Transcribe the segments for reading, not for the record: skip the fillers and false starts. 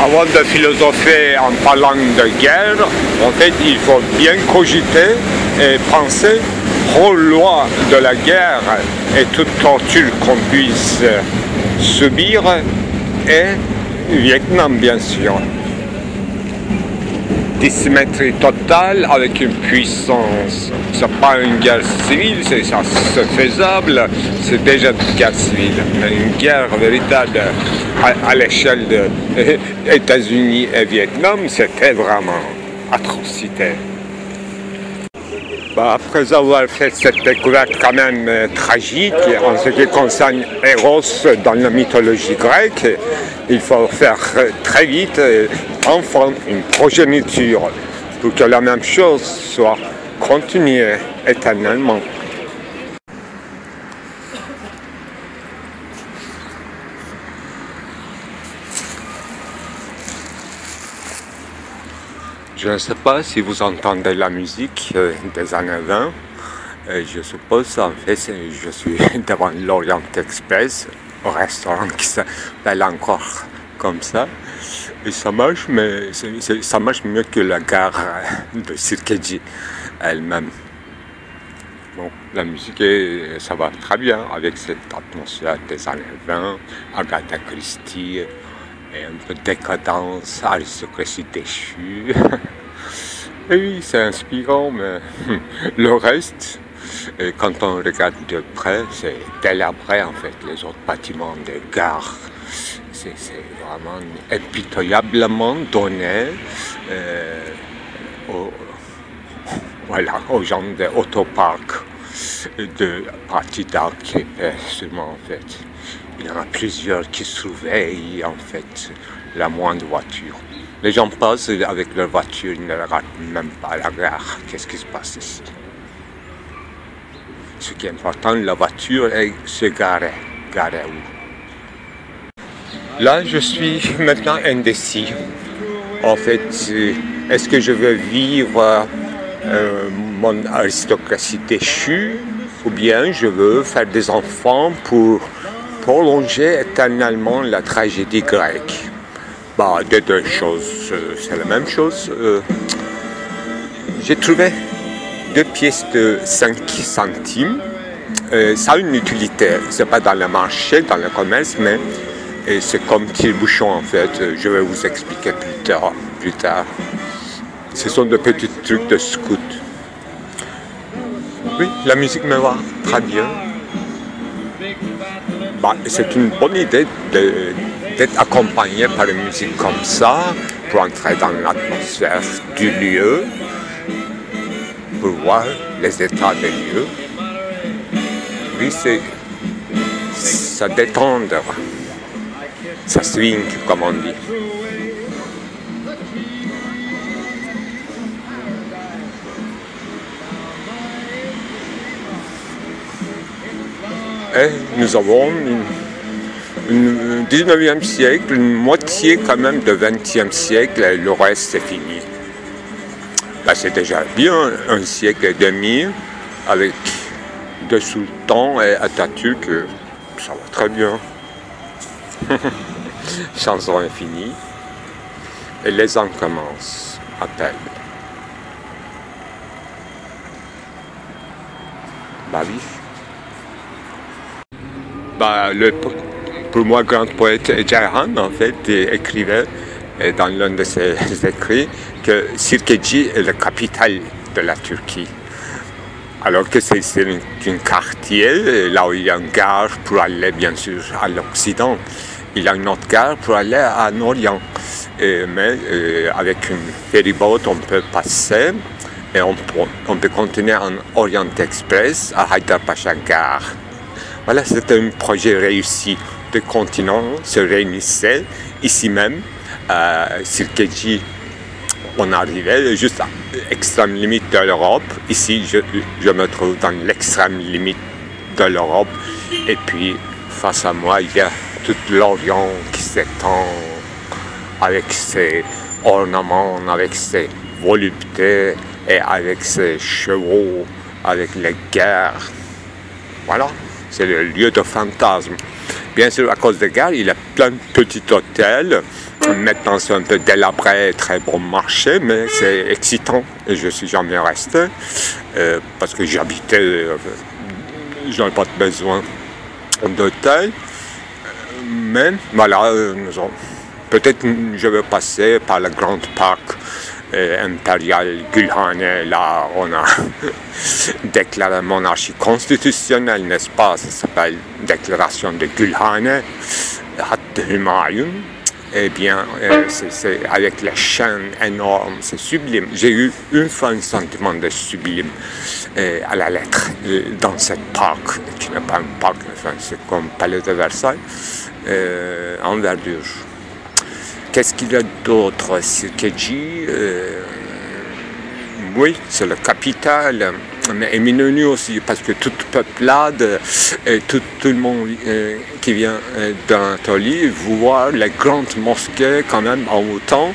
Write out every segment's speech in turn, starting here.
Avant de philosopher en parlant de guerre, en fait, il faut bien cogiter et penser aux lois de la guerre et toute torture qu'on puisse subir, et Vietnam, bien sûr. Dissymétrie totale avec une puissance. C'est pas une guerre civile, c'est faisable, c'est déjà une guerre civile, mais une guerre véritable à l'échelle des États-Unis et Vietnam, c'était vraiment atrocité. Après avoir fait cette découverte quand même tragique en ce qui concerne Eros dans la mythologie grecque, il faut faire très vite enfin une progéniture pour que la même chose soit continuée éternellement. Je ne sais pas si vous entendez la musique des années 20. Je suppose, en fait, je suis devant l'Orient Express, au restaurant qui s'appelle encore comme ça. Et ça marche, mais ça marche mieux que la gare de Sirkeci elle-même. Bon, la musique, ça va très bien avec cette atmosphère des années 20, Agatha Christie, et un peu de décadence, aristocratie déchue. Et oui, c'est inspirant, mais le reste, quand on regarde de près, c'est délabré en fait, les autres bâtiments de gare. C'est vraiment impitoyablement donné aux gens des autoparcs de parties d'art qui sûrement en fait. Il y en a plusieurs qui surveillent en fait la moindre voiture. Les gens passent avec leur voiture, ils ne regardent même pas la gare. Qu'est-ce qui se passe ici? Ce qui est important, la voiture est se garer. Garer où? Là, je suis maintenant indécis. En fait, est-ce que je veux vivre mon aristocratie déchue ou bien je veux faire des enfants pour prolonger éternellement la tragédie grecque? Des deux choses, c'est la même chose. J'ai trouvé 2 pièces de 5 centimes. Ça a une utilité, c'est pas dans le marché, dans le commerce, mais c'est comme tire-bouchon en fait. Je vais vous expliquer plus tard. Ce sont de petits trucs de scout. Oui, la musique me va très bien. C'est une bonne idée d'être accompagné par une musique comme ça, pour entrer dans l'atmosphère du lieu, pour voir les états des lieux. Oui, ça détend, ça swing, comme on dit. Et nous avons une 19e siècle, une moitié quand même du 20e siècle, et le reste c'est fini. C'est déjà bien, un siècle et demi, avec 2 sultans et Atatürk, ça va très bien. Chanson infinie. Et les ans commencent, à peine. Oui. Pour moi, grand poète Ceyhan, en fait, écrivait dans l'un de ses écrits que Sirkeci est la capitale de la Turquie. Alors que c'est un quartier, là où il y a une gare pour aller, bien sûr, à l'Occident. Il y a une autre gare pour aller en Orient. Mais avec une ferryboat, on peut passer et on peut continuer en Orient Express à Haydarpaşa gare. Voilà, c'était un projet réussi. 2 continents se réunissaient ici même, à Sirkeci. On arrivait juste à l'extrême limite de l'Europe. Ici, je me trouve dans l'extrême limite de l'Europe. Et puis, face à moi, il y a tout l'Orient qui s'étend avec ses ornements, avec ses voluptés et avec ses chevaux, avec les guerres. Voilà, c'est le lieu de fantasme. Bien sûr, à cause des guerres, il y a plein de petits hôtels Maintenant, c'est un peu délabré, très bon marché, mais c'est excitant et je ne suis jamais resté parce que j'habitais, je n'avais pas besoin d'hôtel. Mais voilà, peut-être je vais passer par le grand parc impérial Gülhane. Là, on a déclaré monarchie constitutionnelle, n'est-ce pas? Ça s'appelle Déclaration de Gülhane, Hatt Humayun. Eh bien, c'est avec les chaînes énormes, c'est sublime. J'ai eu une fois un sentiment de sublime à la lettre dans cette parc, qui n'est pas un parc, enfin, c'est comme Palais de Versailles, en verdure. Qu'est-ce qu'il y a d'autre? Sirkeci, oui, c'est la capitale, mais Eminönü aussi, parce que toute peuplade, tout le monde qui vient d'Anatolie voit les grandes mosquées quand même en autant.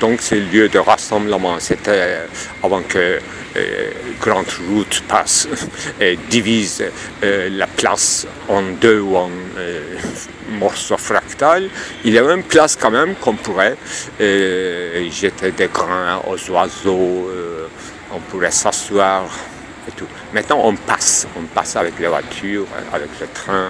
Donc c'est le lieu de rassemblement. C'était avant que grande route passe et divise la place en deux ou en morceaux fractales. Il y a une place quand même qu'on pourrait jeter des grains aux oiseaux, on pourrait s'asseoir et tout. Maintenant on passe avec les voitures, avec le train.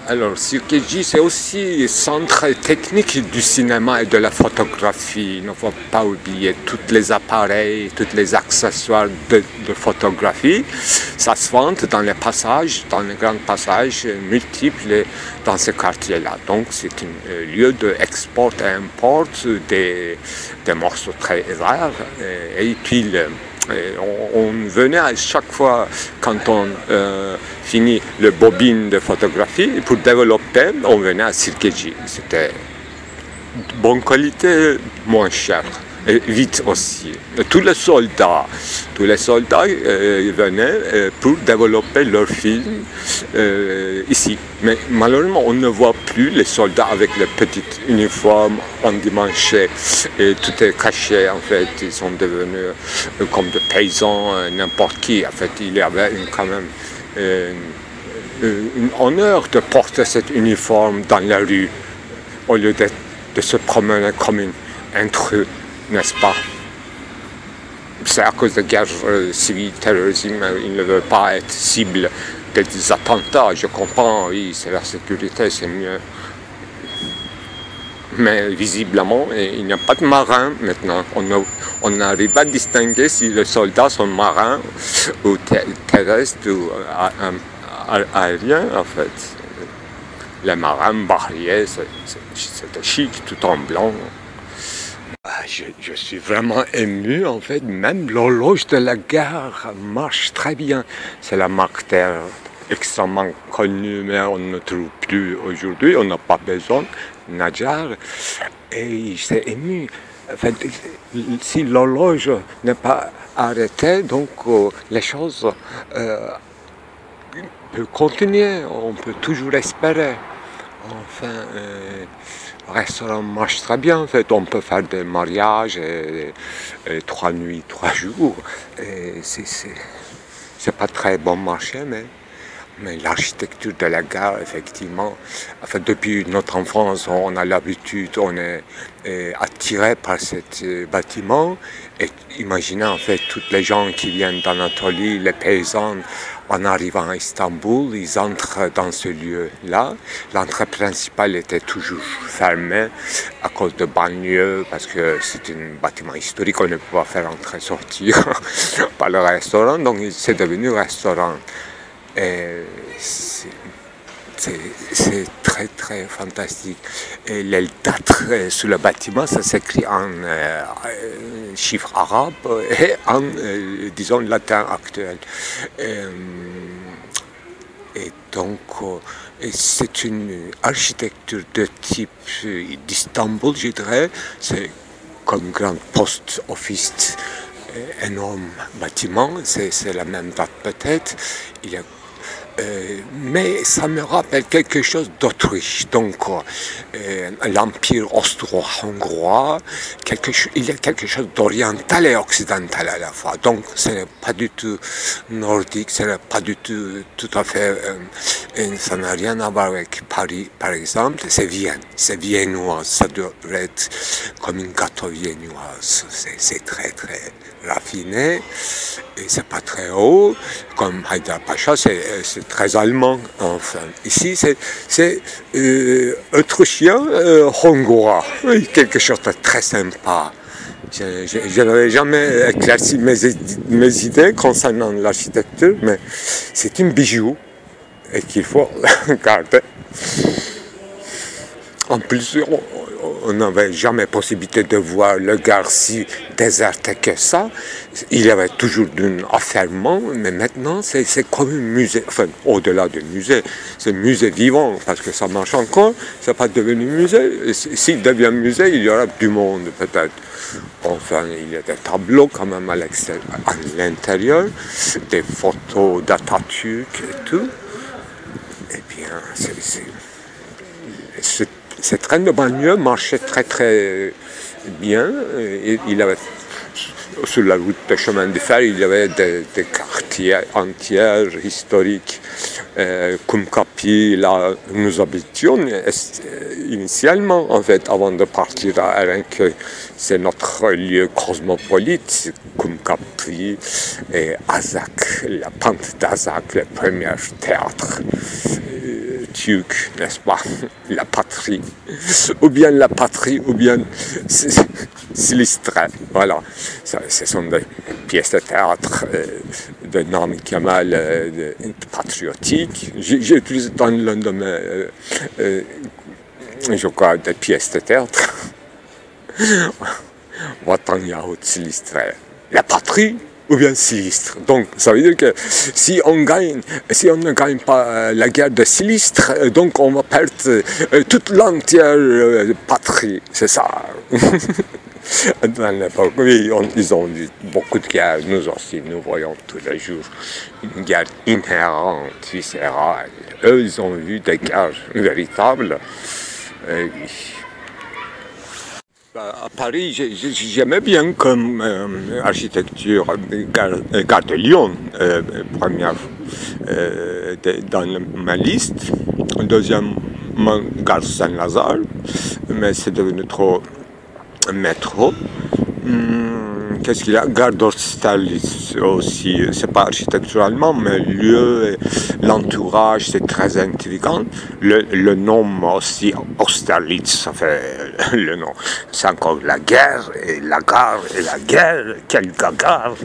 Alors, Sirkeci, c'est aussi centre technique du cinéma et de la photographie. Il ne faut pas oublier tous les appareils, tous les accessoires de photographie. Ça se vend dans les passages, dans les grands passages multiples dans ce quartier-là. Donc, c'est un lieu d'export et import des morceaux très rares. Et puis, on venait à chaque fois quand on finit le bobine de photographie pour développer, on venait à Sirkeci. C'était de bonne qualité, moins cher. Et vite aussi. Tous les soldats venaient pour développer leurs films ici. Mais malheureusement, on ne voit plus les soldats avec les petits uniformes endimanchés. Et tout est caché, en fait. Ils sont devenus comme des paysans, n'importe qui. En fait, il y avait quand même un honneur de porter cet uniforme dans la rue au lieu de se promener comme un intrus. N'est-ce pas? C'est à cause de guerre civile, terrorisme, il ne veut pas être cible des attentats, je comprends, oui, c'est la sécurité, c'est mieux. Mais visiblement, il n'y a pas de marins maintenant. On n'arrive pas à distinguer si les soldats sont marins ou terrestres ou aériens, en fait. Les marins barrières, c'était chic, tout en blanc. Je suis vraiment ému, en fait, même l'horloge de la gare marche très bien. C'est la marque Terre, extrêmement connue, mais on ne trouve plus aujourd'hui, on n'a pas besoin, Nadjar. Et c'est ému. En fait, si l'horloge n'est pas arrêtée, donc les choses peuvent continuer, on peut toujours espérer. Enfin, le restaurant marche très bien, en fait. On peut faire des mariages, et 3 nuits, 3 jours. C'est pas très bon marché, mais l'architecture de la gare, effectivement, enfin, depuis notre enfance, on a l'habitude, on est attiré par ce bâtiment. Et imaginez, en fait, tous les gens qui viennent d'Anatolie, les paysans, en arrivant à Istanbul, ils entrent dans ce lieu-là. L'entrée principale était toujours fermée à cause de banlieues, parce que c'est un bâtiment historique, on ne peut pas faire entrer-sortir par le restaurant, donc c'est devenu restaurant. C'est très très fantastique. Et les dates sur le bâtiment, ça s'écrit en chiffres arabes et en, disons, latin actuel. Et donc, c'est une architecture de type d'Istanbul, je dirais. C'est comme un grand post-office, énorme bâtiment. C'est la même date peut-être. Il y a mais ça me rappelle quelque chose d'Autriche. Donc, l'Empire austro-hongrois, il y a quelque chose d'oriental et occidental à la fois. Donc, ce n'est pas du tout nordique, ce n'est pas du tout à fait... ça n'a rien à voir avec Paris, par exemple. C'est Vienne, c'est viennois. Ça devrait être comme une gâteau viennoise. C'est très, très raffiné. Et c'est pas très haut, comme Haïdar Pacha, c'est très allemand, enfin. Ici, c'est autrichien, hongrois, oui, quelque chose de très sympa. Je n'avais jamais éclairci mes idées concernant l'architecture, mais c'est un bijou et qu'il faut garder. En plus, on n'avait jamais possibilité de voir le gare si déserté que ça. Il y avait toujours un affairement, mais maintenant c'est comme un musée, enfin au-delà du musée, c'est un musée vivant parce que ça marche encore, ça n'est pas devenu musée. S'il devient musée, il y aura du monde peut-être. Enfin, il y a des tableaux quand même à l'intérieur, des photos d'Atatürk et tout. Eh bien, ce train de banlieue marchait très très bien. Il avait, sur la route de chemin de fer, il y avait des quartiers entiers historiques. Kumkapi, là nous habitions initialement, en fait, avant de partir à Erenköy. C'est notre lieu cosmopolite, Kumkapi et Azak, la pente d'Azak, le premier théâtre turc, n'est-ce pas, la patrie, ou bien la patrie, ou bien Silistre, voilà, ce sont des pièces de théâtre de Nami Kemal patriotiques. J'ai utilisé dans l'un de mes, je crois, des pièces de théâtre, Vatan Yahut Silistre, la patrie, ou bien Silistre. Donc, ça veut dire que si on ne gagne pas la guerre de Silistre, donc on va perdre toute l'entière patrie. C'est ça. Dans l'époque, oui, ils ont vu beaucoup de guerres. Nous aussi, nous voyons tous les jours une guerre inhérente, viscérale. Eux, ils ont vu des guerres véritables. À Paris, j'aimais bien comme architecture Gare de Lyon, première dans ma liste. Deuxièmement, Gare Saint-Lazare, mais c'est devenu trop métro. Qu'est-ce qu'il y a? Gare d'Austerlitz aussi, c'est pas architecturalement, mais lieu, l'entourage, c'est très intriguant. Le nom aussi, Austerlitz, ça fait le nom. C'est encore la guerre, et la gare, et la guerre, quel gagueur.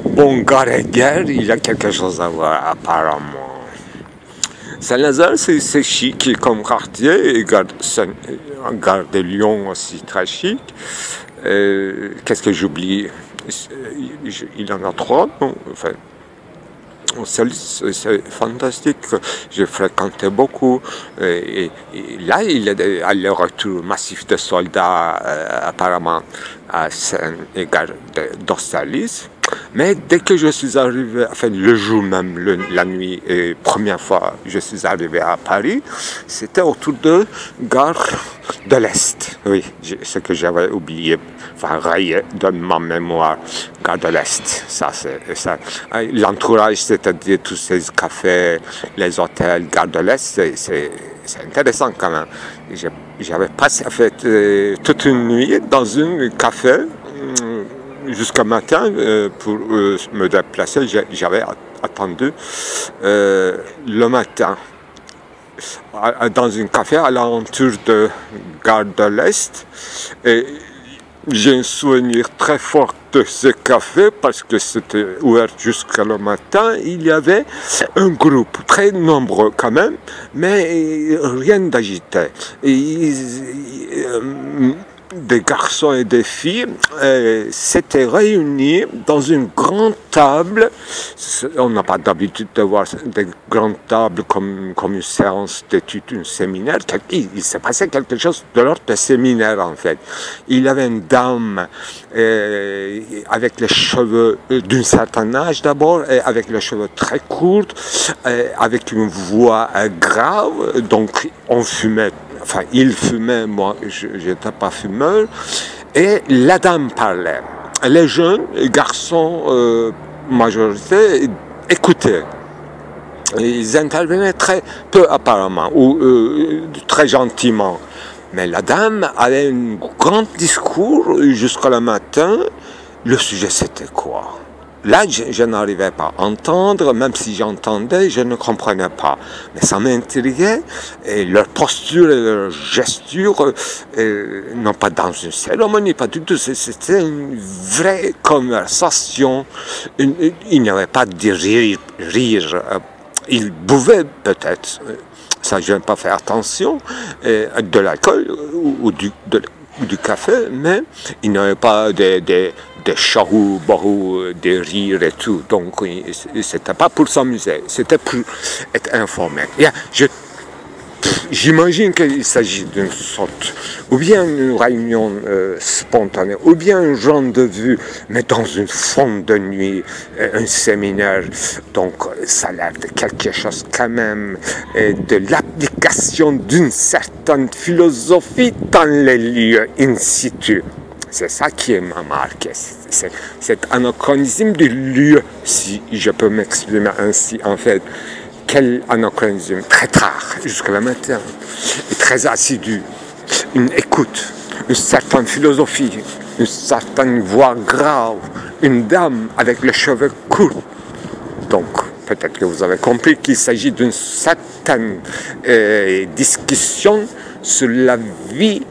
Bon, gare et guerre, il y a quelque chose à voir, apparemment. Saint-Lazare, c'est chic comme quartier, et Gare de Lyon aussi très chic. Qu'est-ce que j'oublie? Il y en a trois, non? Enfin, c'est fantastique. J'ai fréquenté beaucoup. Et là, il y a des allers-retours massifs de soldats, apparemment, à Saint-Gare d'Austerlitz. Mais dès que je suis arrivé, enfin le jour même, la nuit, et première fois je suis arrivé à Paris, c'était autour de Gare de l'Est. Oui, ce que j'avais oublié, enfin rayé de ma mémoire, Gare de l'Est. Ça, c'est ça. L'entourage, c'est-à-dire tous ces cafés, les hôtels, Gare de l'Est, c'est intéressant quand même. J'avais passé toute une nuit dans un café. Jusqu'à matin, pour me déplacer, j'avais attendu le matin dans un café à l'entour de Gare de l'Est. Et j'ai un souvenir très fort de ce café parce que c'était ouvert jusqu'à le matin. Il y avait un groupe très nombreux quand même, mais rien d'agité. des garçons et des filles s'étaient réunis dans une grande table. On n'a pas d'habitude de voir des grandes tables comme une séance d'études, un séminaire. Il s'est passé quelque chose de l'ordre de séminaire en fait. Il y avait une dame avec les cheveux d'un certain âge d'abord, et avec les cheveux très courts, avec une voix grave, donc on fumait. Enfin, il fumait, moi, je n'étais pas fumeur. Et la dame parlait. Les jeunes garçons, majorité, écoutaient. Ils intervenaient très peu apparemment, ou très gentiment. Mais la dame avait un grand discours jusqu'au matin. Le sujet, c'était quoi? Là, je n'arrivais pas à entendre, même si j'entendais, je ne comprenais pas. Mais ça m'intriguait, et leur posture et leur gesture, non pas dans une cérémonie, pas du tout, c'était une vraie conversation. Il n'y avait pas de rire. Ils buvaient peut-être, ça je n'ai pas fait attention, de l'alcool ou du café, mais il n'y avait pas des chahou, bahou, des rires et tout. Donc, c'était pas pour s'amuser, c'était pour être informé. J'imagine qu'il s'agit d'une sorte, ou bien une réunion spontanée, ou bien un rendez-vous, mais dans une fonte de nuit, un séminaire. Donc, ça a l'air de quelque chose quand même, de l'application d'une certaine philosophie dans les lieux in situ. C'est ça qui m'a marqué, cet anachronisme du lieu, si je peux m'exprimer ainsi, en fait. Quel anachronisme, très tard, jusqu'à matin, et très assidu, une écoute, une certaine philosophie, une certaine voix grave, une dame avec les cheveux courts. Donc, peut-être que vous avez compris qu'il s'agit d'une certaine discussion sur la vie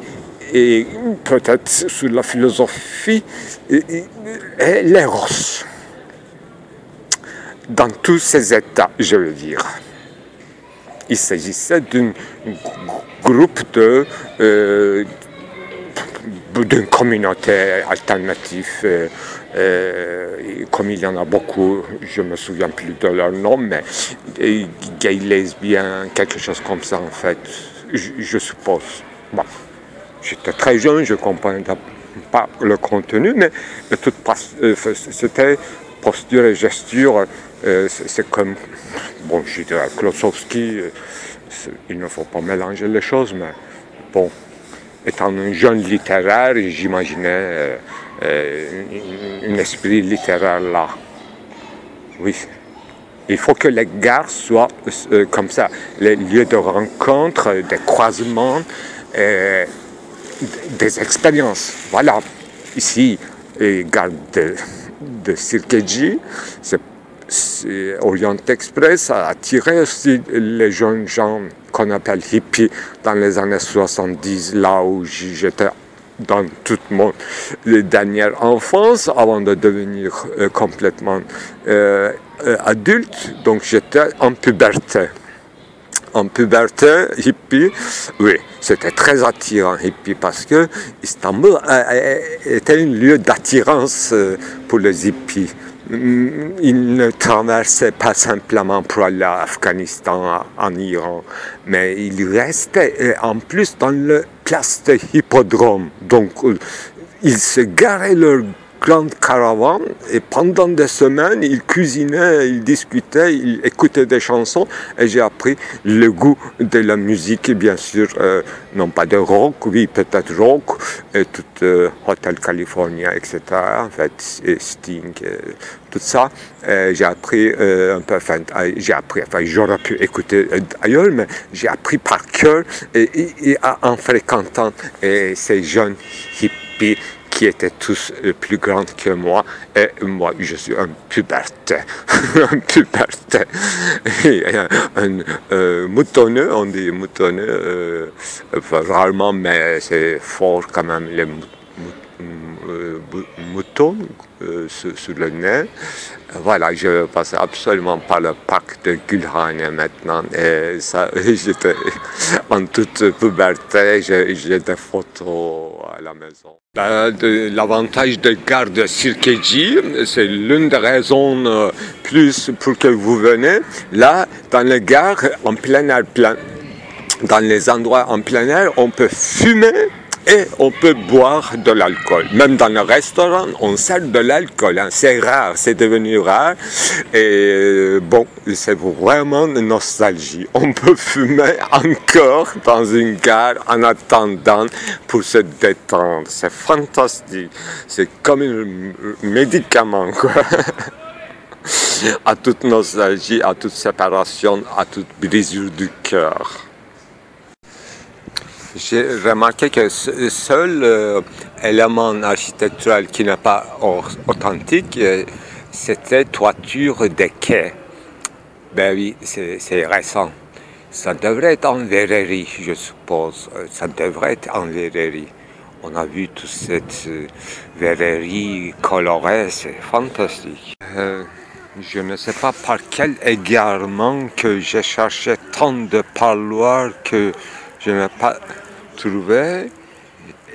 et peut-être sur la philosophie et l'éros. Dans tous ces états, je veux dire. Il s'agissait d'un groupe d'une communauté alternative, comme il y en a beaucoup, je ne me souviens plus de leur nom, mais gays, lesbiens, quelque chose comme ça en fait, je suppose. Bon, j'étais très jeune, je ne comprenais pas le contenu, mais c'était posture et gesture. C'est comme, bon, je dirais Klossowski, il ne faut pas mélanger les choses, mais bon, étant un jeune littéraire, j'imaginais un esprit littéraire là. Oui, il faut que les gares soient comme ça, les lieux de rencontre, des croisements, des expériences. Voilà, ici, gare de Sirkeci, Orient Express a attiré aussi les jeunes gens qu'on appelle hippies dans les années 70, là où j'étais dans toute mon dernière enfance, avant de devenir complètement adulte. Donc j'étais en puberté. En puberté, hippie, oui, c'était très attirant, hippie, parce que Istanbul était un lieu d'attirance pour les hippies. Il ne traversait pas simplement pour aller à l'Afghanistan, en Iran, mais il restait en plus dans la place de hippodrome. Donc, ils se garaient leur grande caravane et pendant des semaines, ils cuisinaient, ils discutaient, ils écoutaient des chansons et j'ai appris le goût de la musique, bien sûr, non pas de rock, oui, peut-être rock, et tout Hotel California, etc., en fait, et Sting, tout ça. J'ai appris un peu, enfin, j'aurais pu écouter ailleurs, mais j'ai appris par cœur et en fréquentant ces jeunes hippies qui étaient tous plus grands que moi, et moi, je suis un puberté, un puberté, un moutonneux, on dit moutonneux, rarement, mais c'est fort quand même, les mouton sur le nez. Voilà, je passe absolument par le parc de Gülhane maintenant. Et ça, j'étais en toute puberté, j'ai des photos à la maison. L'avantage de gare de Sirkeci, c'est l'une des raisons plus pour que vous venez. Là, dans les gares, en plein air, dans les endroits en plein air, on peut fumer et on peut boire de l'alcool. Même dans le restaurant, on sert de l'alcool. Hein. C'est rare, c'est devenu rare. Et bon, c'est vraiment une nostalgie. On peut fumer encore dans une gare en attendant pour se détendre. C'est fantastique. C'est comme un médicament, quoi. À toute nostalgie, à toute séparation, à toute brisure du cœur. J'ai remarqué que le seul élément architectural qui n'est pas authentique, c'était toiture des quais. Ben oui, c'est récent. Ça devrait être en verrerie, je suppose. Ça devrait être en verrerie. On a vu toute cette verrerie colorée, c'est fantastique. Je ne sais pas par quel égarement que j'ai cherché tant de parloirs que je n'ai pas trouvé,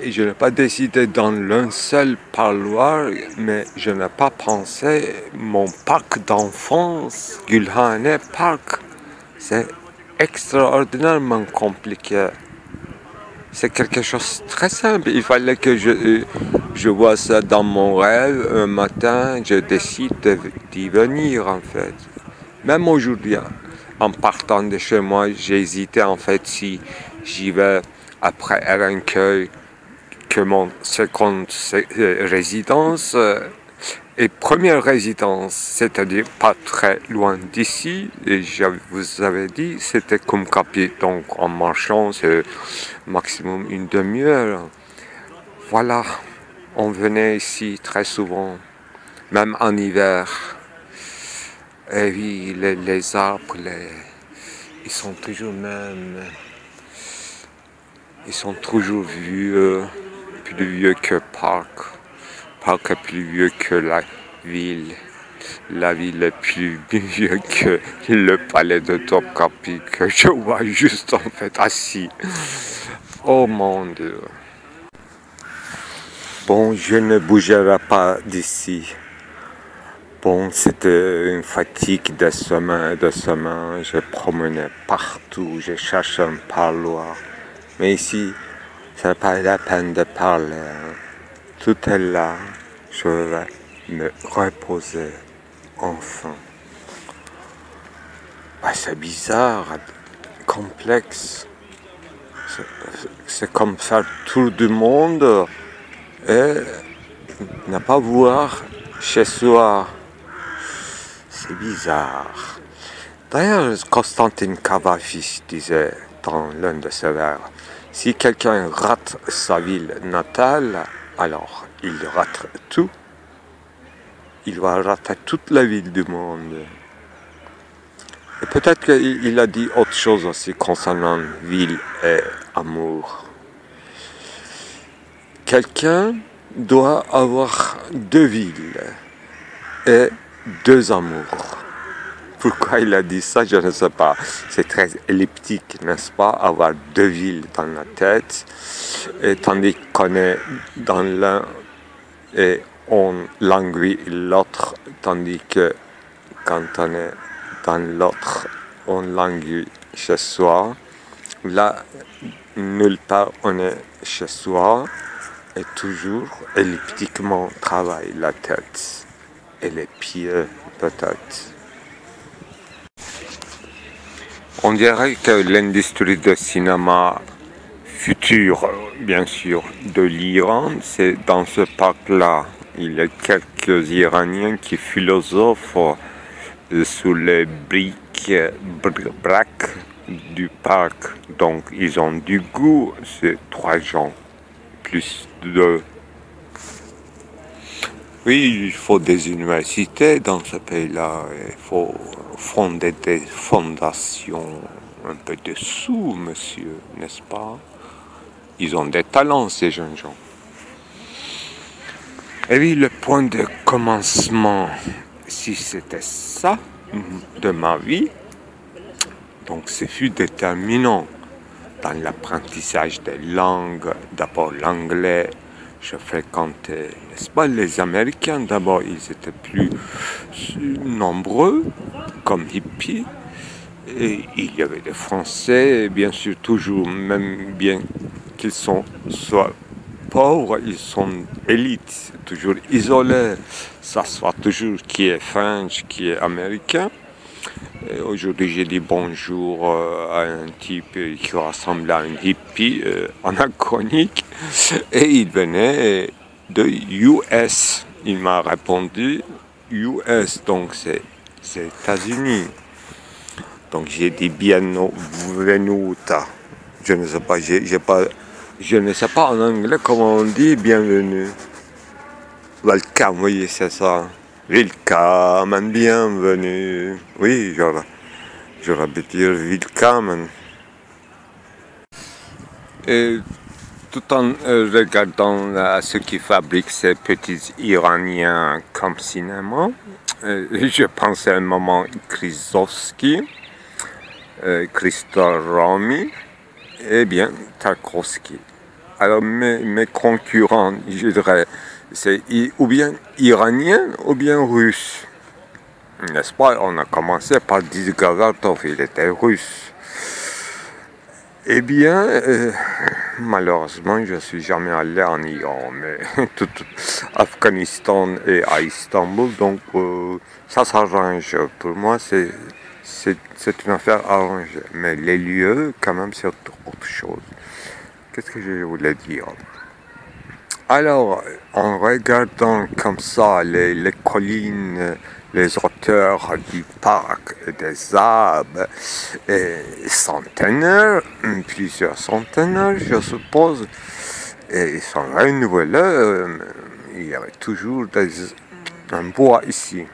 et je n'ai pas décidé dans l'un seul parloir, mais je n'ai pas pensé mon parc d'enfance, Gülhane Park. C'est extraordinairement compliqué. C'est quelque chose de très simple. Il fallait que je vois ça dans mon rêve. Un matin, je décide d'y venir, en fait. Même aujourd'hui, en partant de chez moi, j'ai hésité, en fait, si j'y vais après Erenköy, que mon seconde résidence et première résidence, c'est-à-dire pas très loin d'ici. Et je vous avais dit, c'était Kumkapı, donc en marchant, c'est maximum une demi-heure. Voilà, on venait ici très souvent, même en hiver. Et oui, les arbres, ils sont toujours même... Ils sont toujours vieux, plus vieux que Parc. Parc est plus vieux que la ville. La ville est plus vieux que le palais de Topkapı que je vois juste en fait assis. Oh mon Dieu. Bon, je ne bougerai pas d'ici. Bon, c'était une fatigue de semaines et de semaines. Je promenais partout, je cherchais un parloir. Mais ici, ça n'a pas la peine de parler. Hein. Tout est là. Je vais me reposer enfin. Ouais, c'est bizarre, complexe. C'est comme faire le tour du monde et ne pas voir chez soi. C'est bizarre. D'ailleurs, Constantin Cavafis disait dans l'un de ses vers, si quelqu'un rate sa ville natale, alors il rate tout. Il va rater toute la ville du monde. Et peut-être qu'il a dit autre chose aussi concernant ville et amour. Quelqu'un doit avoir deux villes et deux amours. Pourquoi il a dit ça, je ne sais pas. C'est très elliptique, n'est-ce pas, avoir deux villes dans la tête, et tandis qu'on est dans l'un et on languit l'autre, tandis que quand on est dans l'autre, on languit chez soi. Là, nulle part on est chez soi, et toujours elliptiquement travaille la tête et les pieds peut-être. On dirait que l'industrie de cinéma future, bien sûr, de l'Iran, c'est dans ce parc-là. Il y a quelques Iraniens qui philosophent sur les bric-brac du parc. Donc, ils ont du goût, ces trois gens, plus deux. Oui, il faut des universités dans ce pays-là. Il faut fonder des fondations, un peu de sous, monsieur, n'est-ce pas? Ils ont des talents, ces jeunes gens. Et oui, le point de commencement, si c'était ça de ma vie, donc ce fut déterminant dans l'apprentissage des langues. D'abord l'anglais, je fréquentais, n'est-ce pas, les Américains. D'abord, ils étaient plus nombreux comme hippies. Et il y avait des Français, bien sûr, toujours, même bien qu'ils soient pauvres, ils sont élites, toujours isolés. Ça soit toujours qui est French, qui est américain. Aujourd'hui, j'ai dit bonjour à un type qui ressemble à un hippie anachronique et il venait de US. Il m'a répondu US, donc c'est États-Unis. Donc j'ai dit bienvenuta. Je ne sais pas, je ne sais pas en anglais comment on dit bienvenue. Welcome, oui, c'est ça. Willkommen, bienvenue. Oui, j'aurais pu dire willkommen. Et tout en regardant ceux qui fabriquent ces petits Iraniens comme cinéma, je pensais à un moment Krzyzewski, Christorami et bien Tarkovsky. Alors mes concurrents, je dirais, c'est ou bien iranien ou bien russe. N'est-ce pas? On a commencé par Dizgavartov, il était russe. Eh bien, malheureusement, je ne suis jamais allé en Iran, mais tout Afghanistan et à Istanbul, donc ça s'arrange. Pour moi, c'est une affaire arrangée. Mais les lieux, quand même, c'est autre chose. Qu'est-ce que je voulais dire? Alors, en regardant comme ça les collines, les hauteurs du parc et des arbres, et centenaires, plusieurs centenaires, je suppose, et ils sont renouvelés, il y avait toujours un bois ici.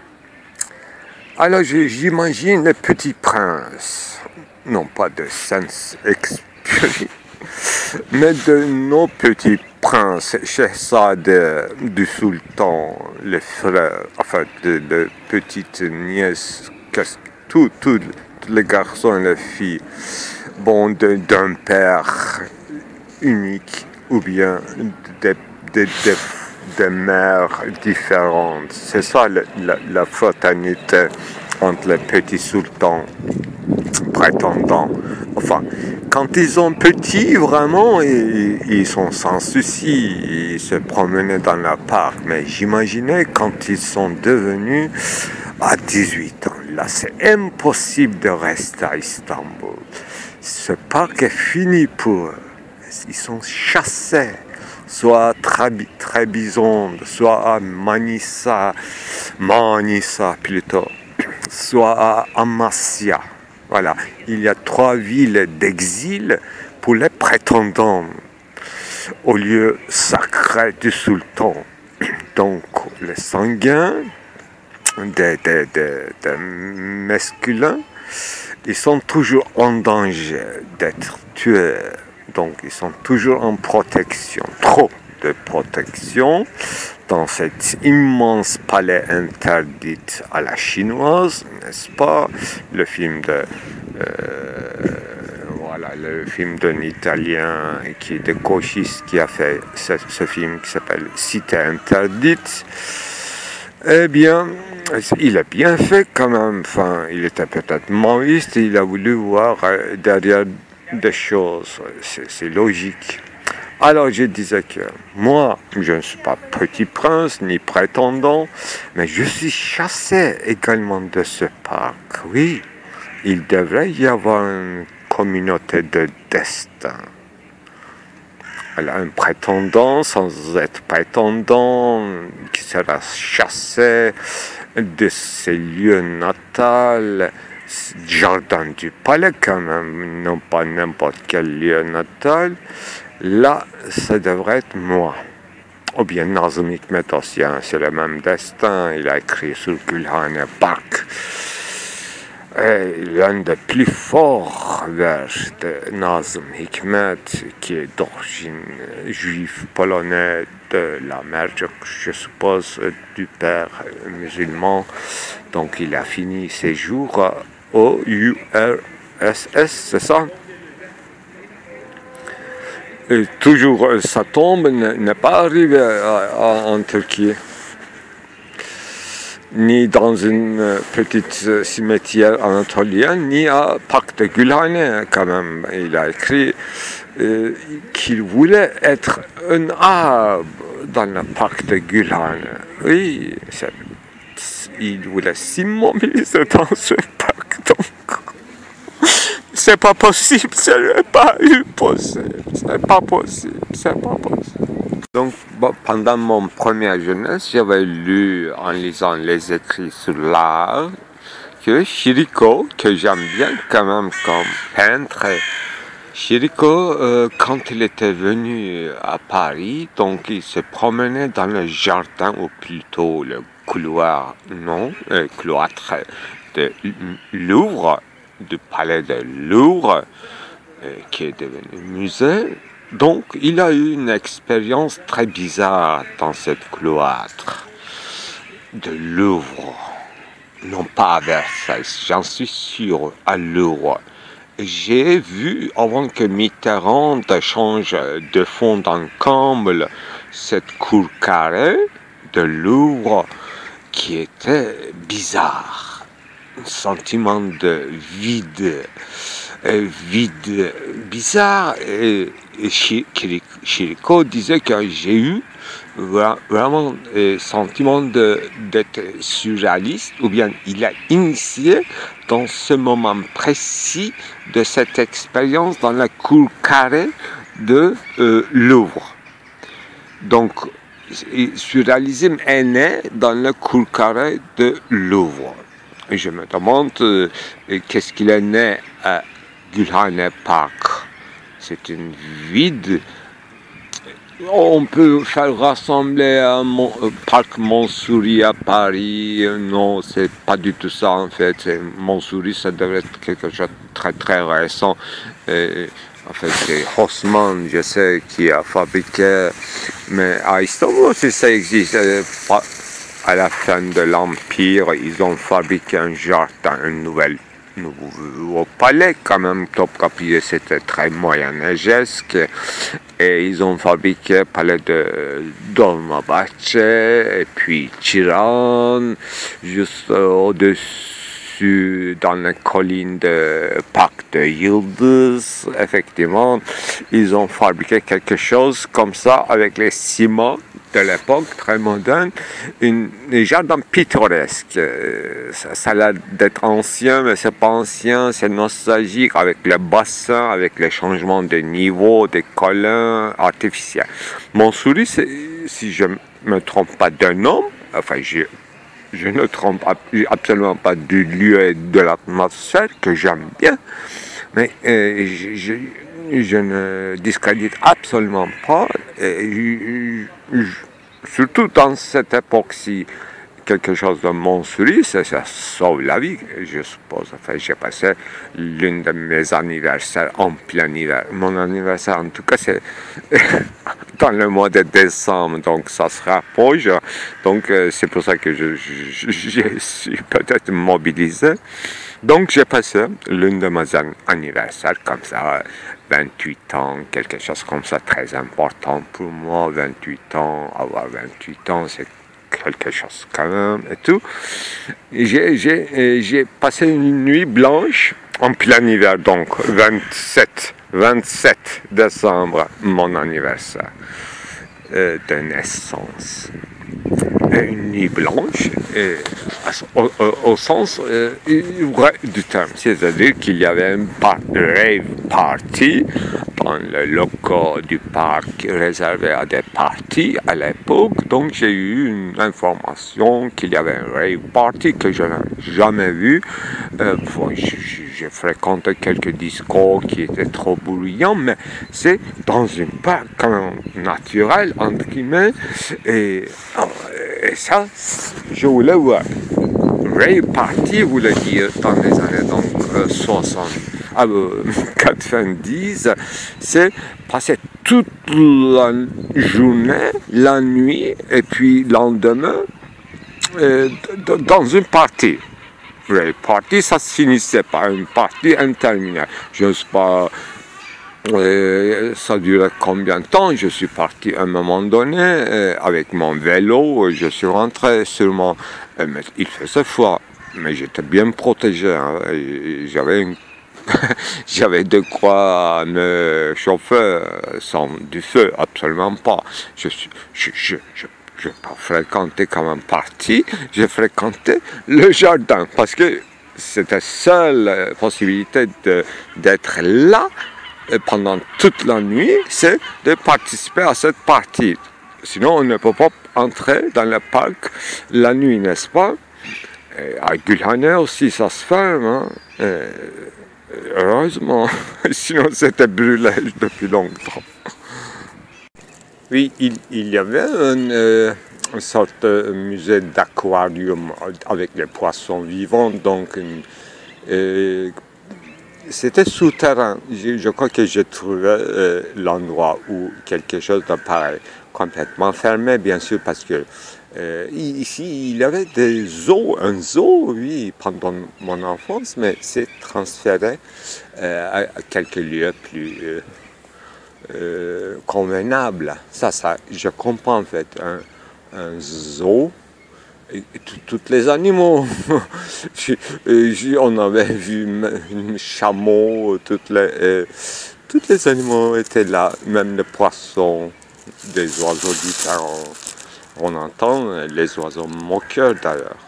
Alors, j'imagine les petits princes, non pas de sens exprimé, mais de nos petits princes, Shehzadeh du sultan, les frères, enfin de petites nièces, tous les garçons et les filles, bon, d'un père unique ou bien des mères différentes. C'est ça la fraternité entre les petits sultans prétendants. Enfin, quand ils sont petits, vraiment, ils sont sans souci, ils se promenaient dans le parc. Mais j'imaginais quand ils sont devenus à 18 ans. Là, c'est impossible de rester à Istanbul. Ce parc est fini pour eux. Ils sont chassés, soit à Trabzon, soit à Manisa plutôt, soit à Amasya. Voilà, il y a 3 villes d'exil pour les prétendants au lieu sacré du sultan. Donc, les sanguins, des masculins, ils sont toujours en danger d'être tués. Donc, ils sont toujours en protection, trop de protection dans cet immense palais interdit à la chinoise, n'est-ce pas? Le film le film d'un Italien qui est de gauchiste qui a fait ce film qui s'appelle Cité interdite. Eh bien, il a bien fait quand même. Enfin, il était peut-être maoïste, il a voulu voir derrière des choses. C'est logique. Alors je disais que moi, je ne suis pas petit prince ni prétendant, mais je suis chassé également de ce parc. Oui, il devrait y avoir une communauté de destin. Alors, un prétendant sans être prétendant qui sera chassé de ses lieux natals, jardin du palais quand même, non pas n'importe quel lieu natal. Là, ça devrait être moi. Ou bien Nazım Hikmet aussi, c'est le même destin. Il a écrit sur Gülhane Park. est l'un des plus forts vers de Nazım Hikmet, qui est d'origine juive polonaise de la mère, je suppose, du père musulman. Donc il a fini ses jours au URSS, c'est ça? Et toujours, sa tombe n'est pas arrivée en Turquie, ni dans une petite cimetière anatolienne, ni à Parc de Gülhane quand même. Il a écrit qu'il voulait être un arbre dans le Parc de Gülhane. Oui, il voulait s'immobiliser dans ce parc, donc c'est pas possible, ce n'est pas possible, c'est pas possible, c'est pas possible. Donc, pendant mon première jeunesse, j'avais lu, en lisant les écrits sur l'art, que Chirico, que j'aime bien quand même comme peintre, Chirico, quand il était venu à Paris, donc il se promenait dans le jardin, ou plutôt le couloir, cloître de Louvre, du palais de Louvre, qui est devenu musée. Donc, il a eu une expérience très bizarre dans cette cloître de Louvre. Non pas à Versailles, j'en suis sûr, à Louvre. J'ai vu, avant que Mitterrand change de fond en comble, cette cour carrée de Louvre qui était bizarre. Un sentiment de vide, bizarre. Et Chirico disait que j'ai eu vraiment le sentiment d'être surréaliste, ou bien il a initié dans ce moment précis de cette expérience dans la cour carrée de Louvre. Donc, surréalisme est né dans la cour carrée de Louvre. Et je me demande qu'est-ce qu'il est né à Gülhane Park. C'est une vide. On peut faire rassembler à Parc Montsouris à Paris. Non, c'est pas du tout ça en fait. Montsouris, ça devrait être quelque chose de très très récent. En fait, c'est Haussmann, je sais, qui a fabriqué. Mais à Istanbul aussi, ça existe. À la fin de l'Empire, ils ont fabriqué un jardin, un nouveau palais quand même. Topkapi, c'était très moyenâgesque. Et ils ont fabriqué le palais de Dolmabahçe, et puis Tiran, juste au-dessus, dans la colline de Parc de Yıldız. Effectivement, ils ont fabriqué quelque chose comme ça avec les ciments de l'époque, très moderne, un jardin pittoresque. Ça a l'air d'être ancien, mais c'est pas ancien, c'est nostalgique, avec le bassin, avec les changements de niveau, des collines artificiels. Montsouris, si je ne me trompe pas d'un nom, enfin je ne trompe absolument pas du lieu et de l'atmosphère que j'aime bien, mais je ne discrédite absolument pas, surtout dans cette époque-ci, quelque chose de Montsouris, ça sauve la vie, je suppose. Enfin, j'ai passé l'une de mes anniversaires en plein hiver. Mon anniversaire, en tout cas, c'est dans le mois de décembre, donc ça se rapproche. Donc, c'est pour ça que je suis peut-être mobilisé. Donc, j'ai passé l'une de mes anniversaires comme ça, 28 ans, quelque chose comme ça, très important pour moi. 28 ans, avoir 28 ans, c'est quelque chose quand même et tout. J'ai passé une nuit blanche en plein hiver, donc 27 décembre, mon anniversaire de naissance. Une nuit blanche, au sens vrai du terme, c'est-à-dire qu'il y avait une rave party dans le local du parc réservé à des parties à l'époque. Donc j'ai eu une information qu'il y avait un rave party que je n'ai jamais vu. J'ai fréquenté quelques discos qui étaient trop bruyants, mais c'est dans une parc quand même naturelle, entre guillemets, et ça, je voulais voir. rave party voulait dire dans les années donc 60 à 90, c'est passer toute la journée, la nuit et puis le lendemain dans une partie. Rave party, ça se finissait par une partie interminable. Je ne sais pas, ça durait combien de temps. Je suis parti à un moment donné avec mon vélo. Je suis rentré sûrement. Mais il faisait froid, mais j'étais bien protégé. Hein, j'avais de quoi me chauffer sans du feu, absolument pas. Je n'ai pas fréquenté comme un parti, j'ai fréquenté le jardin parce que c'était la seule possibilité d'être là pendant toute la nuit, c'est de participer à cette partie. Sinon, on ne peut pas entrer dans le parc la nuit, n'est-ce pas? Et à Gülhane aussi, ça se ferme. Hein? Heureusement, sinon c'était brûlé depuis longtemps. Oui, il y avait une sorte de musée d'aquarium avec des poissons vivants, donc c'était souterrain. Je crois que j'ai trouvé l'endroit où quelque chose de pareil, complètement fermé, bien sûr, parce que ici, il y avait un zoo, oui, pendant mon enfance, mais c'est transféré à quelques lieux plus convenables. Ça, je comprends en fait. Un zoo, et tous les animaux. On avait vu un chameau, tous les animaux étaient là, même les poissons, des oiseaux différents. On entend les oiseaux moqueurs d'ailleurs.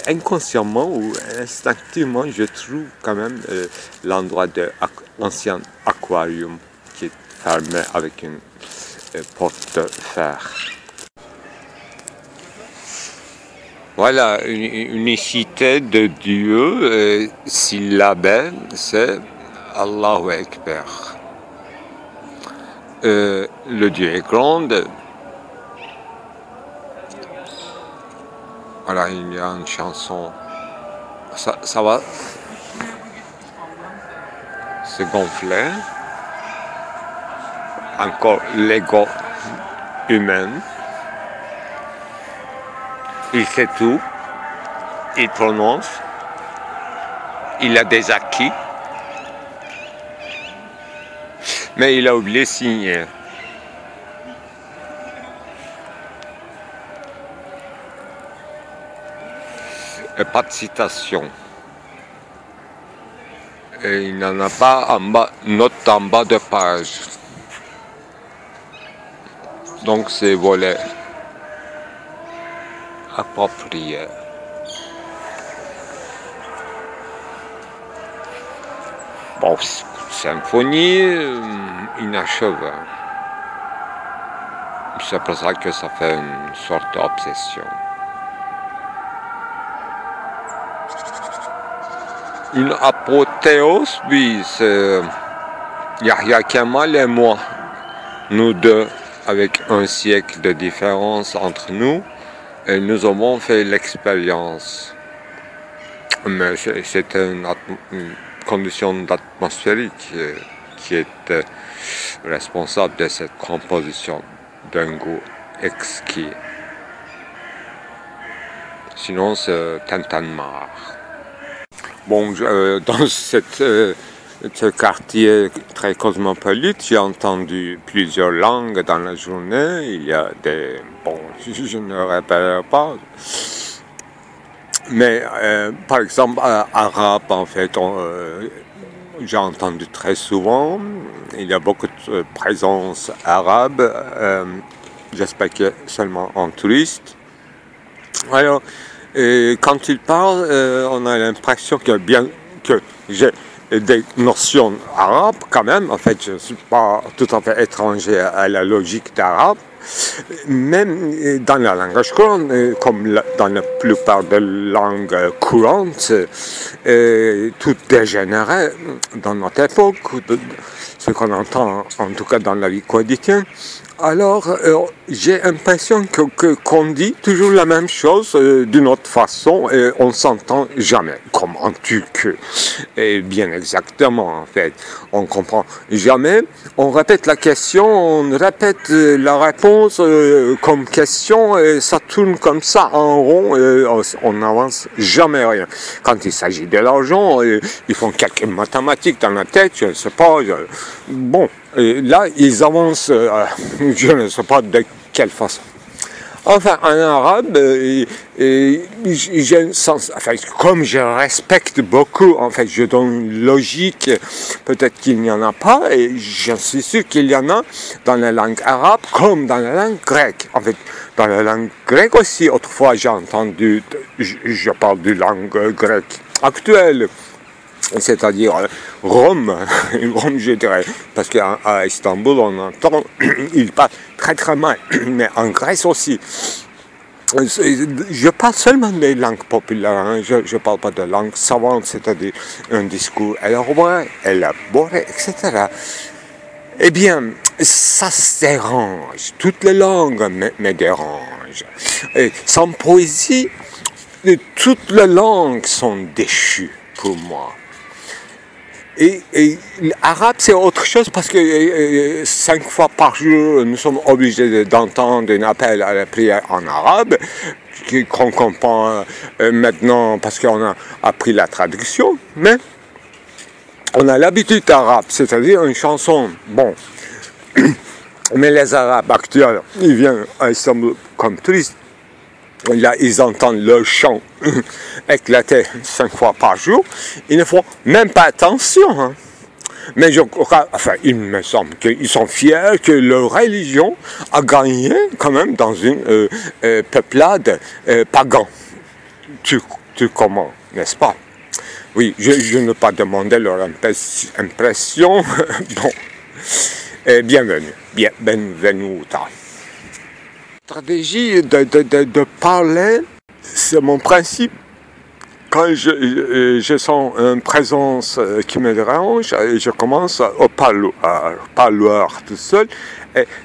Inconsciemment ou instinctivement, je trouve quand même l'endroit de l'ancien aquarium qui est fermé avec une porte de fer. Voilà, une unicité de Dieu, syllabée, c'est Allahu Ekber. Le Dieu est grand. Voilà, il y a une chanson. Ça va se gonfler. Encore l'ego humain. Il sait tout. Il prononce. Il a des acquis. Mais il a oublié de signer. Pas de citation. Et il n'en a pas en bas, note en bas de page. Donc c'est volé. Approprié. Bon, symphonie inachevée. C'est pour ça que ça fait une sorte d'obsession. Une apothéose, oui, c'est Yahya Kemal et moi. Nous deux, avec un siècle de différence entre nous, et nous avons fait l'expérience. Mais c'était une condition atmosphérique qui était responsable de cette composition d'un goût exquis. Sinon, c'est tintamarre. Bon, dans ce quartier très cosmopolite, j'ai entendu plusieurs langues dans la journée. Il y a des... Bon, je ne répéterai pas. Mais, par exemple, arabe, en fait, j'ai entendu très souvent. Il y a beaucoup de présence arabe. J'espère que seulement en touriste. Alors, quand il parle, on a l'impression que bien que j'ai des notions arabes quand même. En fait, je ne suis pas tout à fait étranger à la logique d'arabe. Même dans la langage courante, comme dans la plupart des langues courantes, tout dégénéré dans notre époque. ce qu'on entend en tout cas dans la vie quotidienne, alors j'ai l'impression qu'on dit toujours la même chose d'une autre façon et on s'entend jamais, comme en turc. Et bien exactement en fait, on comprend jamais, on répète la question, on répète la réponse comme question et ça tourne comme ça en rond et on n'avance jamais rien. Quand il s'agit de l'argent, ils font quelques mathématiques dans la tête, je ne sais pas, bon. Et là, ils avancent, je ne sais pas de quelle façon. Enfin, en arabe, j'ai un sens, enfin, comme je respecte beaucoup, en fait, je donne une logique, peut-être qu'il n'y en a pas, et je suis sûr qu'il y en a dans la langue arabe comme dans la langue grecque. En fait, dans la langue grecque aussi, autrefois, j'ai entendu, je parle de langue grecque actuelle, c'est-à-dire Rome, je dirais, parce qu'à Istanbul, on entend, il parle très très mal, mais en Grèce aussi. Je parle seulement des langues populaires, hein. Je ne parle pas de langue savante, c'est-à-dire un discours élaboré, etc. Eh bien, ça se dérange, toutes les langues me dérangent. Et sans poésie, toutes les langues sont déchues pour moi. Et l'arabe, c'est autre chose parce que 5 fois par jour, nous sommes obligés d'entendre un appel à la prière en arabe, qu'on comprend maintenant parce qu'on a appris la traduction, mais on a l'habitude arabe, c'est-à-dire une chanson, bon. Mais les Arabes actuels, ils viennent à Istanbul comme touristes. Là, ils entendent leur chant éclater 5 fois par jour. Ils ne font même pas attention. Hein. Mais je crois, enfin, il me semble qu'ils sont fiers que leur religion a gagné quand même dans une peuplade pagan. Tu comment, n'est-ce pas? Oui, je ne vais pas demander leur impression. Bon, bienvenue. Stratégie de parler, c'est mon principe. Quand je sens une présence qui me dérange, je commence au parloir tout seul.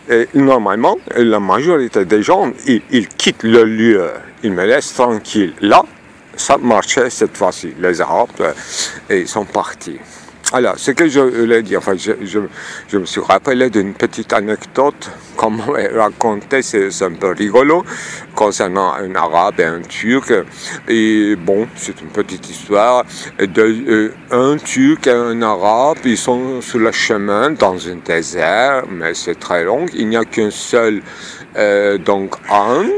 Et normalement, la majorité des gens, ils quittent le lieu, ils me laissent tranquille. Là, ça marchait cette fois-ci. Les Arabes, ils sont partis. Alors, ce que je voulais dire, enfin, je me suis rappelé d'une petite anecdote qu'on m'a racontée, c'est un peu rigolo, concernant un Arabe et un Turc. Et bon, c'est une petite histoire un Turc et un Arabe, ils sont sur le chemin dans un désert, mais c'est très long, il n'y a qu'un seul donc âne,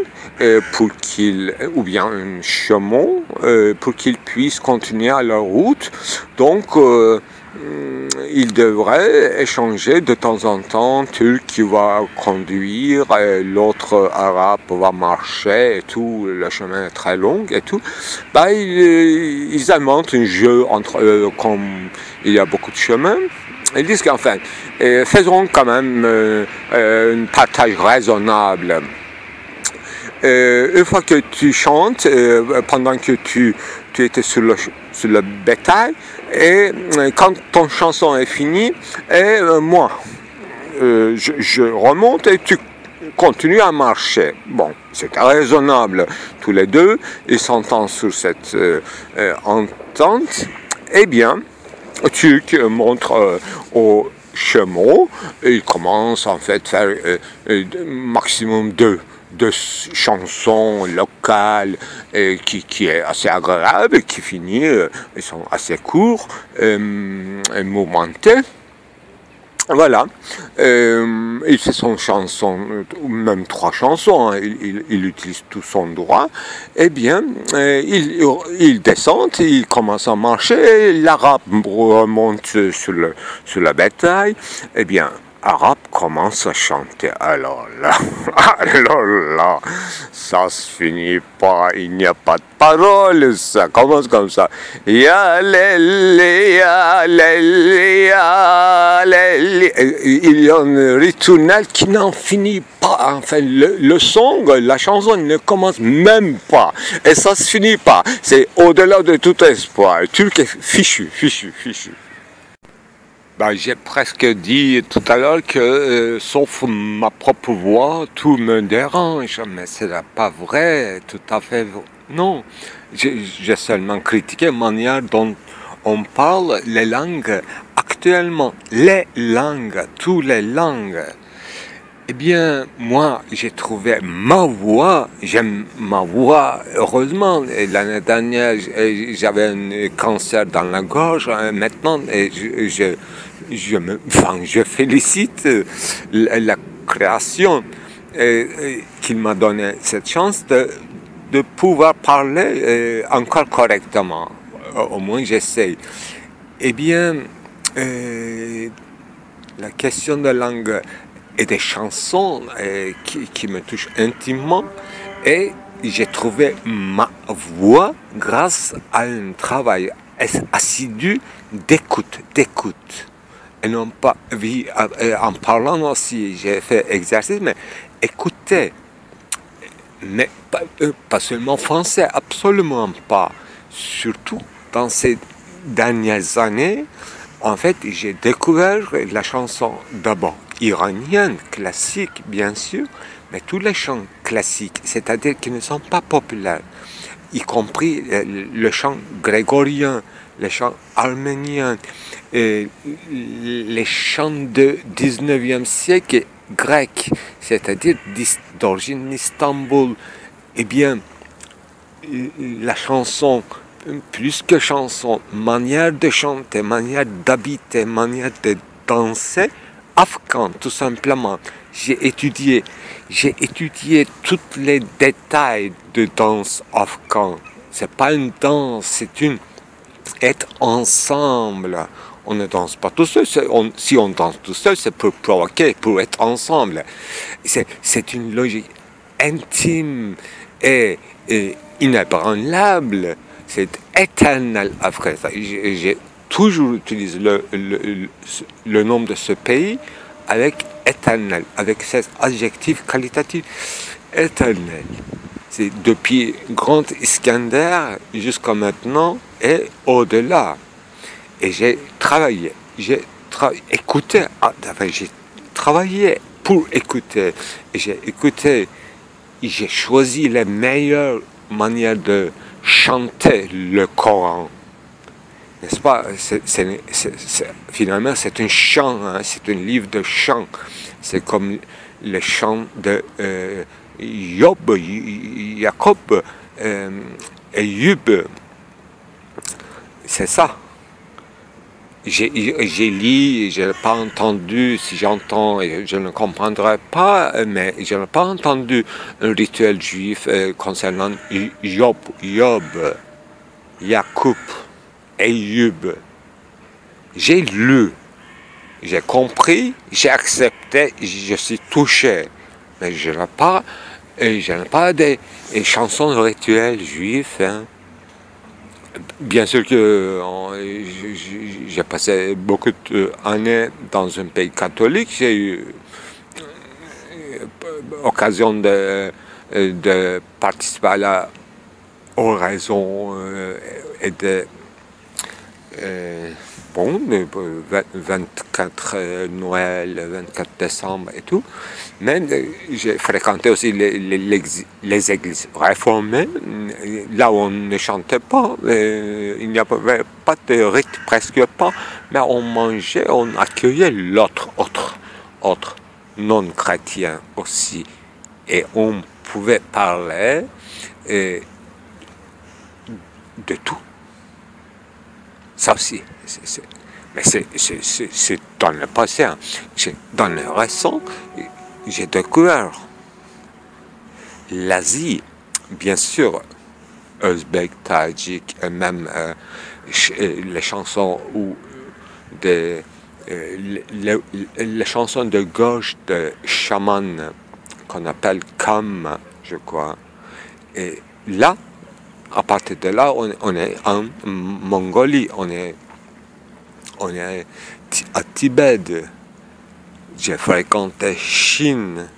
ou bien un chameau, pour qu'ils puissent continuer à leur route. Donc, ils devraient échanger de temps en temps, Turc qui va conduire, et l'autre Arabe va marcher et tout, le chemin est très long et tout. Bah, ils inventent un jeu entre eux, comme il y a beaucoup de chemins. Ils disent qu'enfin, faisons quand même un partage raisonnable. Une fois que tu chantes, pendant que tu étais sur le bétail, et quand ton chanson est finie, et moi, je remonte et tu continues à marcher. Bon, c'est raisonnable. Tous les deux, ils s'entendent sur cette entente. Eh bien, tu montres au chameau, et il commence en fait à faire maximum deux chansons locales qui est assez agréable et qui finit, ils sont assez courts et mouvementés. Voilà, il fait son chanson, même 3 chansons, hein, il utilise tout son droit. Eh bien, il descend, il commence à marcher, l'Arabe remonte sur la bétail. Eh bien, Arabe commence à chanter. Alors là, ça se finit pas, il n'y a pas de paroles, ça commence comme ça. Ya leli, ya leli, ya leli. Il y a une ritournelle qui n'en finit pas. Enfin, le son, la chanson ne commence même pas. Et ça se finit pas. C'est au-delà de tout espoir. Le Turc est fichu. Ben, j'ai presque dit tout à l'heure que, sauf ma propre voix, tout me dérange, mais ce n'est pas vrai, tout à fait. Non, j'ai seulement critiqué la manière dont on parle les langues actuellement, les langues, toutes les langues. Eh bien, moi, j'ai trouvé ma voix, j'aime ma voix, heureusement. L'année dernière, j'avais un cancer dans la gorge, maintenant, je félicite la création qu'il m'a donné cette chance de pouvoir parler encore correctement. Au moins, j'essaye. Eh bien, la question de langue et des chansons qui me touchent intimement, et j'ai trouvé ma voix grâce à un travail assidu d'écoute, et non pas en parlant aussi, j'ai fait exercice, mais écouter, mais pas seulement français, absolument pas, surtout dans ces dernières années. En fait, j'ai découvert la chanson d'abord iranienne, classique bien sûr, mais tous les chants classiques, c'est-à-dire qui ne sont pas populaires, y compris le chant grégorien, les chants arméniens, les chants du 19e siècle grec, c'est-à-dire d'origine d'Istanbul. Eh bien, la chanson, plus que chanson, manière de chanter, manière d'habiter, manière de danser, afghan tout simplement. J'ai étudié tous les détails de danse afghan. C'est pas une danse, c'est une être ensemble. On ne danse pas tout seul. Si on danse tout seul, c'est pour provoquer, pour être ensemble. C'est une logique intime et inébranlable. C'est éternel après ça. J'ai toujours utilisé le nom de ce pays avec éternel, avec cet adjectif qualitatif éternel. C'est depuis Grand Iskander jusqu'à maintenant et au-delà. Et j'ai travaillé, écouté, j'ai travaillé pour écouter. Et j'ai écouté, j'ai choisi les meilleures manières de chanter le Coran. N'est-ce pas? Finalement, c'est un chant, hein, c'est un livre de chants. C'est comme le chant de Jacob, Ayub. C'est ça. J'ai lu, je n'ai pas entendu, si j'entends, je ne comprendrai pas, mais je n'ai pas entendu un rituel juif concernant Job, Jacob, Ayub. J'ai lu, j'ai compris, j'ai accepté, je suis touché, mais je n'ai pas des chansons rituelles juives. Hein. Bien sûr que j'ai passé beaucoup d'années dans un pays catholique, j'ai eu l'occasion de participer à la oraison et de 24 Noël, 24 décembre et tout. Mais j'ai fréquenté aussi les églises réformées, là où on ne chantait pas, il n'y avait pas de rite, presque pas, mais on mangeait, on accueillait l'autre non-chrétien aussi. Et on pouvait parler de tout. Ça aussi, mais c'est dans le passé. Hein. Dans le récent, j'ai découvert l'Asie, bien sûr, ouzbek, tadjik, et même les chansons ou les chansons de gauche de chaman qu'on appelle Kam, je crois. Et là, à partir de là, on est en Mongolie, on est à Tibet. J'ai fréquenté Chine.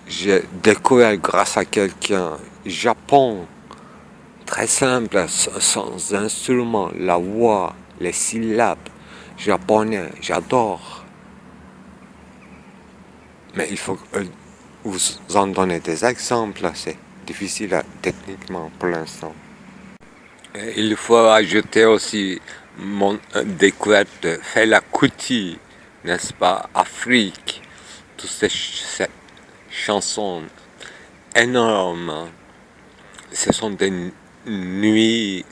J'ai découvert grâce à quelqu'un Japon. Très simple, sans instrument, la voix, les syllabes. japonais, j'adore. Mais il faut vous en donner des exemples, c'est difficile techniquement pour l'instant. Il faut ajouter aussi mon découverte de Fela Kuti, n'est-ce pas, Afrique, toutes ces chansons énormes. Ce sont des nuits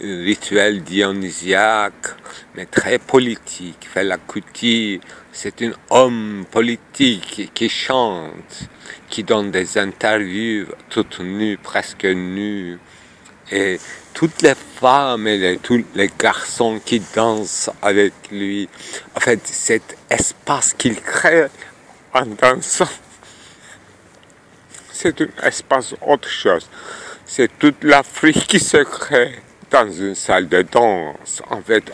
rituels dionysiaques, mais très politiques. Fela Kuti, c'est un homme politique qui chante, qui donne des interviews toutes nues, presque nues. Et toutes les femmes et tous les garçons qui dansent avec lui, en fait, cet espace qu'il crée en dansant, c'est un espace autre chose. C'est toute l'Afrique qui se crée dans une salle de danse. En fait,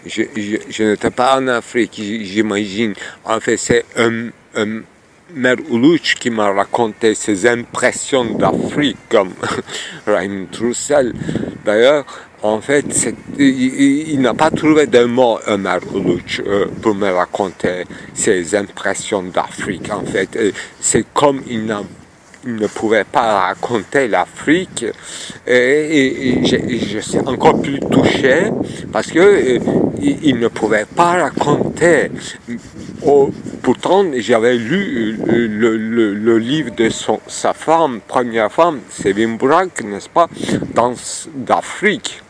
je n'étais pas en Afrique, j'imagine. En fait, c'est Mère Oulouche qui m'a raconté ses impressions d'Afrique, comme Raymond Roussel. D'ailleurs, en fait, il n'a pas trouvé de mots, Mère Oulouche, pour me raconter ses impressions d'Afrique. En fait, c'est comme il ne pouvait pas raconter l'Afrique, et je suis encore plus touché parce que il ne pouvait pas raconter. Pourtant, j'avais lu le livre de sa femme, première femme, Sevim Burak, n'est-ce pas, Danse d'Afrique.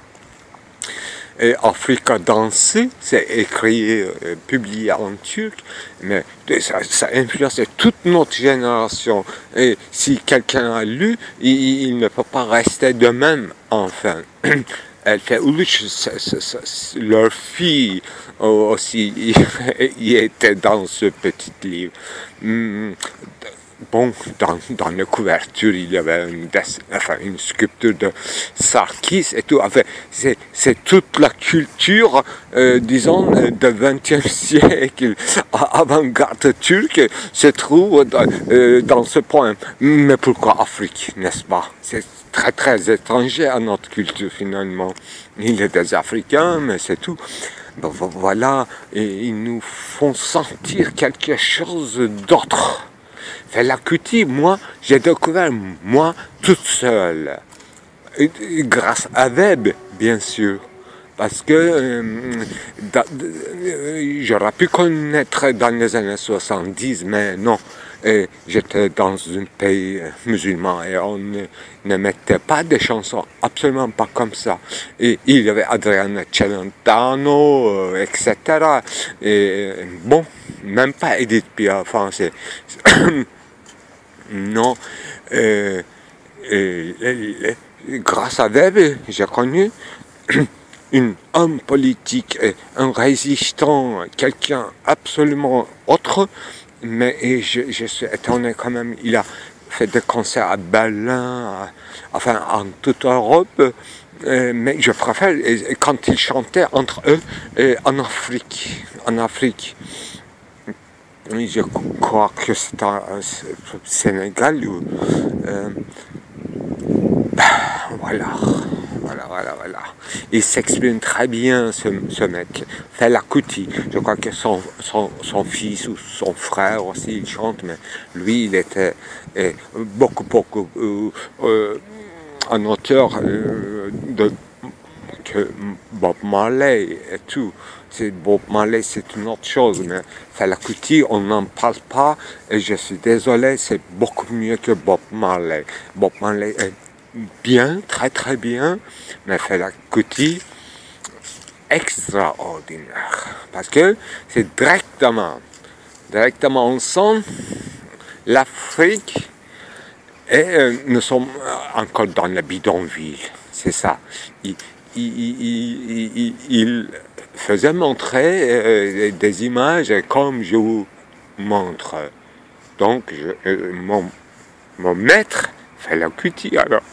Et Africa Dansé, c'est écrit, publié en turc, mais ça influence toute notre génération. Et si quelqu'un a lu, il ne peut pas rester de même, enfin. Elle fait leur fille aussi y était dans ce petit livre. Bon, dans la couverture, il y avait une sculpture de Sarkis et tout. Enfin, c'est toute la culture, disons, du XXe siècle, avant-garde turque, se trouve dans ce point. Mais pourquoi Afrique, n'est-ce pas? C'est très très étranger à notre culture finalement. Il y a des Africains, mais c'est tout. Ben, voilà, et ils nous font sentir quelque chose d'autre. Fela Kuti, moi, j'ai découvert, moi, toute seule, grâce à Web, bien sûr, parce que j'aurais pu connaître dans les années 70, mais non, j'étais dans un pays musulman et on ne mettait pas des chansons, absolument pas comme ça. Et il y avait Adriana Celentano, etc. Et bon, même pas Edith Piaf, enfin, non, grâce à Web, j'ai connu un homme politique, un résistant, quelqu'un absolument autre, mais je suis étonné quand même. Il a fait des concerts à Berlin, enfin en toute Europe, mais je préfère quand ils chantaient entre eux en Afrique. Je crois que c'est au Sénégal. Voilà. Il s'exprime très bien, ce mec. Fela Kuti. Je crois que son fils ou son frère aussi, il chante, mais lui, il était beaucoup un auteur que Bob Marley et tout. Bob Marley, c'est une autre chose, mais Fela Kuti, on n'en parle pas, et je suis désolé, c'est beaucoup mieux que Bob Marley. Bob Marley est bien, très très bien, mais Fela Kuti, extraordinaire, parce que c'est directement on sent l'Afrique, et nous sommes encore dans le bidonville, c'est ça. Il faisait montrer des images comme je vous montre. Donc, mon maître Fela Kuti alors.